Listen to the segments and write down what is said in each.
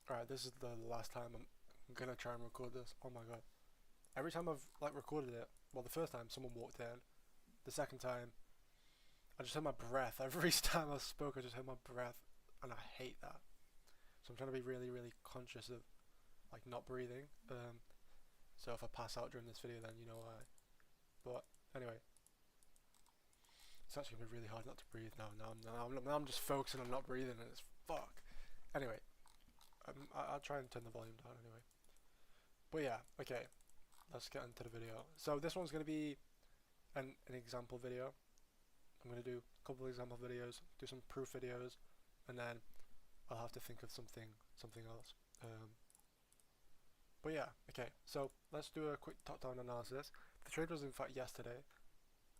Alright, this is the last time I'm gonna try and record this. Oh my god. Every time I've recorded it, well, the first time someone walked in, the second time I just heard my breath. Every time I spoke I just heard my breath, and I hate that. So I'm trying to be really, really conscious of not breathing. So if I pass out during this video, then you know why. But anyway, it's actually gonna be really hard not to breathe now. Now I'm just focusing on not breathing, and it's fuck. Anyway, I'll try and turn the volume down anyway. But yeah, okay, let's get into the video. So this one's going to be an example video. I'm going to do a couple of example videos, do some proof videos, and then I'll have to think of something else. But yeah, okay, so let's do a quick top-down analysis. The trade was in fact yesterday,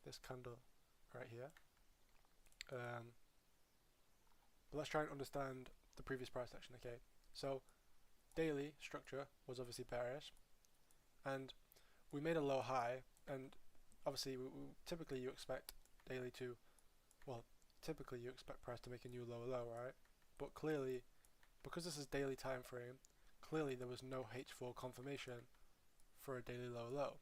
this candle right here. But let's try and understand the previous price action, okay? So daily structure was obviously bearish, and we made a low high, and obviously typically you expect daily to, well, typically you expect price to make a new lower low, right? But clearly, because this is daily time frame, clearly there was no H4 confirmation for a daily low low.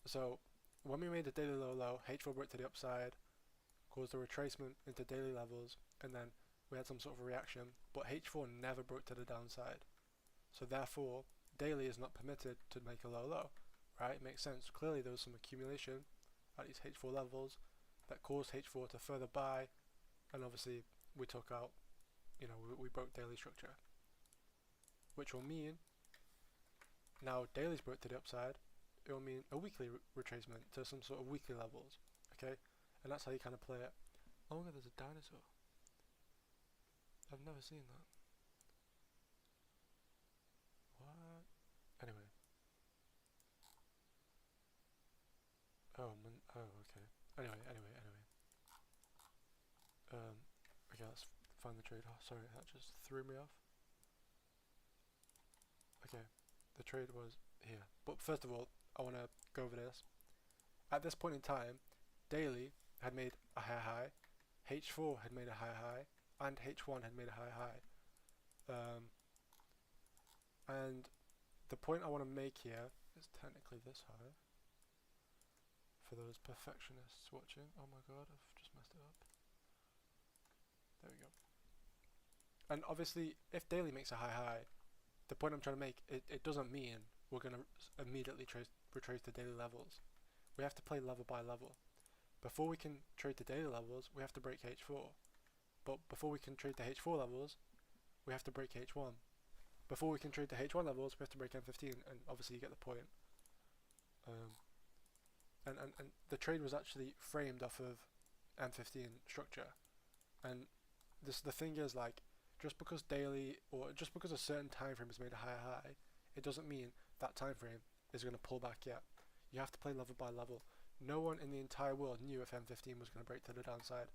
So when we made the daily low low, H4 broke to the upside, caused a retracement into daily levels, and then we had some sort of reaction, but H4 never broke to the downside. So therefore, daily is not permitted to make a low low, right? It makes sense. Clearly there was some accumulation at these H4 levels that caused H4 to further buy, and obviously we took out, you know, we broke daily structure, which will mean now daily's broke to the upside. It will mean a weekly retracement to some sort of weekly levels, okay? And that's how you kind of play it. Oh my god, there's a dinosaur. I've never seen that. What? Anyway. Oh, oh, okay. Anyway. Okay, let's find the trade. Oh, sorry, that just threw me off. Okay, the trade was here. But first of all, I want to go over this. At this point in time, daily had made a high high, H4 had made a high high, and H1 had made a high high. And the point I want to make here is technically this high. For those perfectionists watching, oh my god, I've just messed it up. There we go. And obviously, if daily makes a high high, the point I'm trying to make, it doesn't mean we're going to immediately retrace the daily levels. We have to play level by level. Before we can trade the daily levels, we have to break H4. But before we can trade the H4 levels, we have to break H1. Before we can trade the H1 levels, we have to break M15, and obviously you get the point. And the trade was actually framed off of M15 structure. And the thing is, like, just because daily, or just because a certain time frame has made a higher high, it doesn't mean that time frame is going to pull back yet. You have to play level by level. No one in the entire world knew if M15 was going to break to the downside.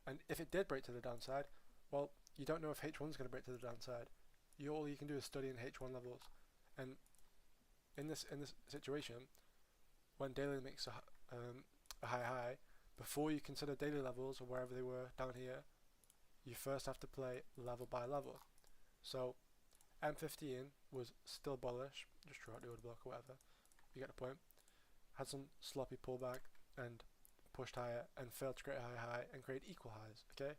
And if it did break to the downside, well, you don't know if H1 is going to break to the downside. All you can do is study in H1 levels. And in this situation, when daily makes a high high, before you consider daily levels or wherever they were down here, you first have to play level by level. So M15 was still bullish, just throughout the order block or whatever, you get the point. Had some sloppy pullback and pushed higher and failed to create a high high and create equal highs, okay?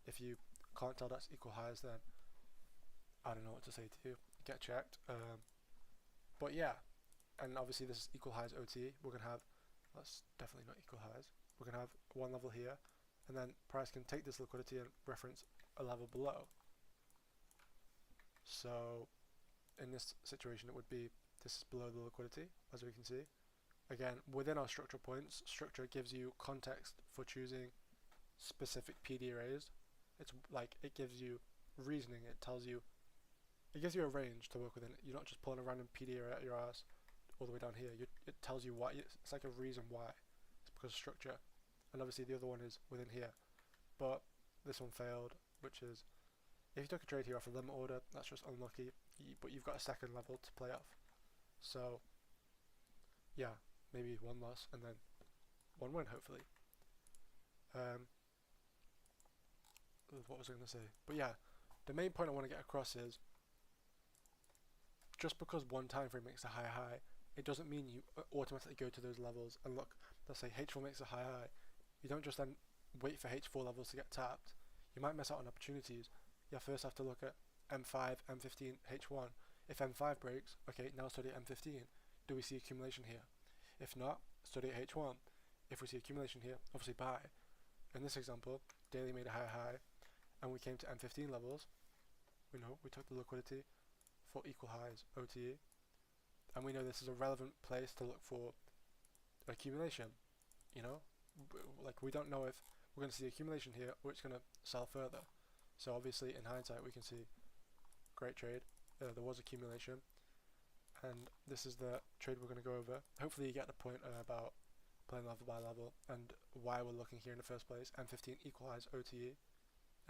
If you can't tell that's equal highs, then I don't know what to say to you, get checked. But yeah, and obviously this is equal highs OT, we're going to have, that's definitely not equal highs, we're going to have one level here, and then price can take this liquidity and reference a level below. So in this situation it would be, this is below the liquidity, as we can see. Again, within our structure points, structure gives you context for choosing specific PD arrays. It's like, it gives you reasoning, it gives you a range to work within. You're not just pulling a random PD array out your ass all the way down here. It tells you why, it's like a reason why. It's because of structure. And obviously the other one is within here. But this one failed, which is, if you took a trade here off a limit order, that's just unlucky, but you've got a second level to play off. So yeah, maybe one loss and then one win hopefully. what was I going to say? But yeah, the main point I want to get across is just because one time frame makes a high high, it doesn't mean you automatically go to those levels. And look, let's say H4 makes a high high. You don't just then wait for H4 levels to get tapped. You might miss out on opportunities. You first have to look at M5, M15, H1. If M5 breaks, okay, now study M15. Do we see accumulation here? If not, study H1. If we see accumulation here, obviously buy. In this example, daily made a high high, and we came to M15 levels. We took the liquidity for equal highs, OTE, and we know this is a relevant place to look for accumulation. Like we don't know if we're going to see accumulation here or it's going to sell further. So obviously in hindsight we can see great trade, there was accumulation, and this is the trade we're going to go over. Hopefully you get the point about playing level by level and why we're looking here in the first place. M15 equal highs OTE,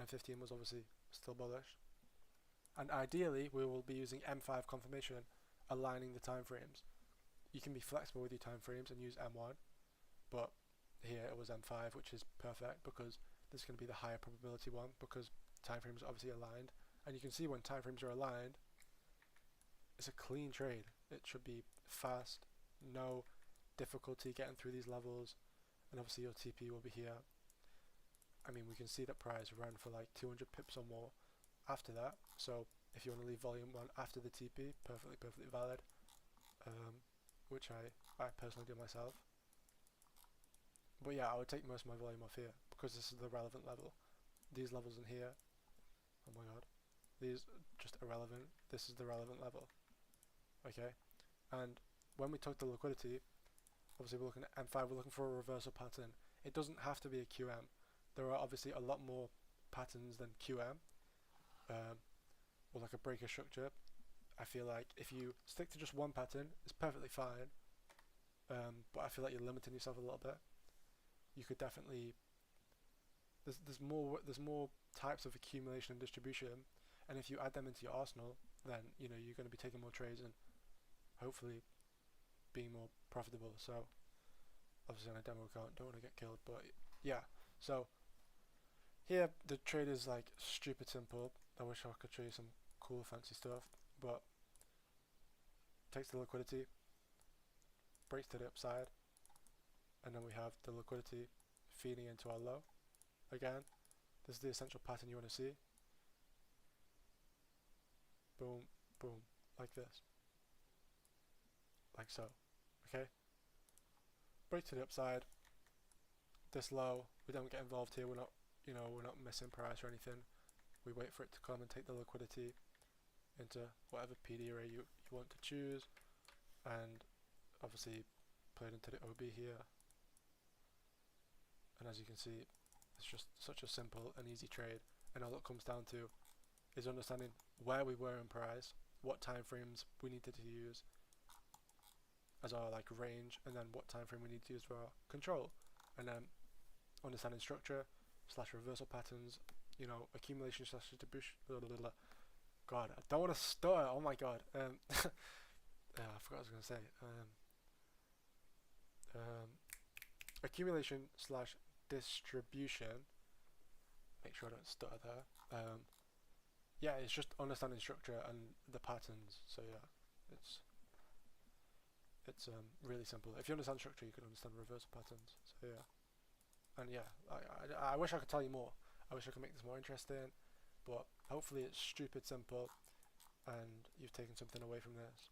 M15 was obviously still bullish, and ideally we will be using M5 confirmation, aligning the time frames. You can be flexible with your time frames and use M1, but here it was M5, which is perfect because this is going to be the higher probability one because time frames are obviously aligned, and you can see when time frames are aligned, it's a clean trade. It should be fast, no difficulty getting through these levels, and obviously your TP will be here. I mean, we can see that price ran for like 200 pips or more after that, so if you want to leave volume on after the TP, perfectly valid, which I personally do myself. But yeah, I would take most of my volume off here because this is the relevant level. These levels in here, oh my god, these just irrelevant. This is the relevant level. Okay, and when we took the liquidity, obviously we're looking at M5, we're looking for a reversal pattern. It doesn't have to be a QM. There are obviously a lot more patterns than QM, or like a breaker structure. I feel like if you stick to just one pattern, it's perfectly fine, but I feel like you're limiting yourself a little bit. You could definitely, there's more types of accumulation and distribution, and if you add them into your arsenal, then you're going to be taking more trades and hopefully being more profitable. So obviously on a demo account, don't want to get killed, but yeah. So here the trade is like stupid simple. I wish I could show you some cool fancy stuff, but takes the liquidity, breaks to the upside, and then we have the liquidity feeding into our low. Again, this is the essential pattern you want to see. Boom, boom, like this, like so. Okay, break to the upside, this low, we don't get involved here. We're not missing price or anything. We wait for it to come and take the liquidity into whatever PD array you want to choose, and obviously play it into the OB here. And as you can see, it's just such a simple and easy trade, and all it comes down to is understanding where we were in price, what time frames we needed to use as our like range, and then what time frame we need to use for our control, and then understanding structure / reversal patterns, accumulation / distribution. God, I don't want to stutter. Oh my god. I forgot what I was going to say. Accumulation / distribution. Make sure I don't stutter there. Yeah, it's just understanding structure and the patterns. So yeah, it's really simple. If you understand structure, you can understand reversal patterns. So yeah, and yeah, I wish I could tell you more. I wish I could make this more interesting, but hopefully it's stupid simple, and you've taken something away from this.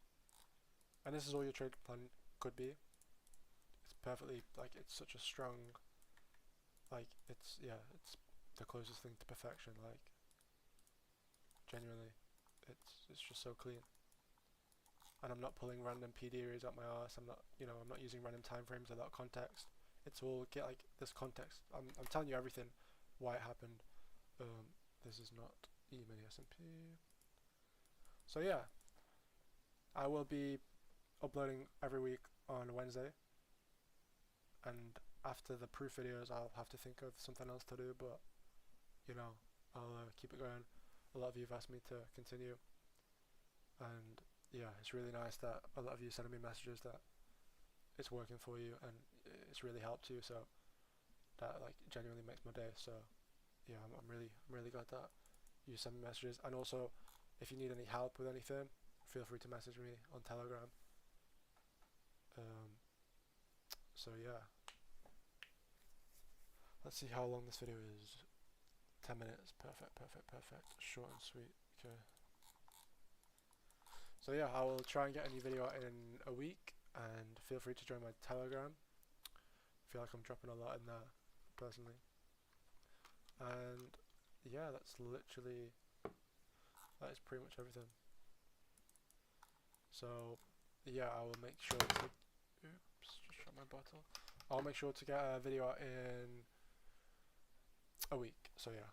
And this is all your trade plan could be. It's perfectly, like, it's such a strong, like, it's the closest thing to perfection. Like, genuinely, it's just so clean. And I'm not pulling random PD arrays out my arse. I'm not using random time frames without context. It's all like this context. I'm telling you everything, why it happened. This is not E-mini S&P. So yeah, I will be uploading every week on Wednesday, and after the proof videos I'll have to think of something else to do, but I'll keep it going. A lot of you have asked me to continue, and yeah, it's really nice that a lot of you sending me messages that it's working for you and it's really helped you, so that like genuinely makes my day. So yeah, I'm really glad that you send me messages. And also, if you need any help with anything, feel free to message me on Telegram. So yeah, let's see how long this video is. 10 minutes. Perfect, perfect, perfect. Short and sweet. Okay. So yeah, I will try and get a new video out in a week, and feel free to join my Telegram. I feel like I'm dropping a lot in there, personally. And yeah, that is pretty much everything. So yeah, I will make sure to, oops, just dropped my bottle. I'll make sure to get a video out in a week. So yeah.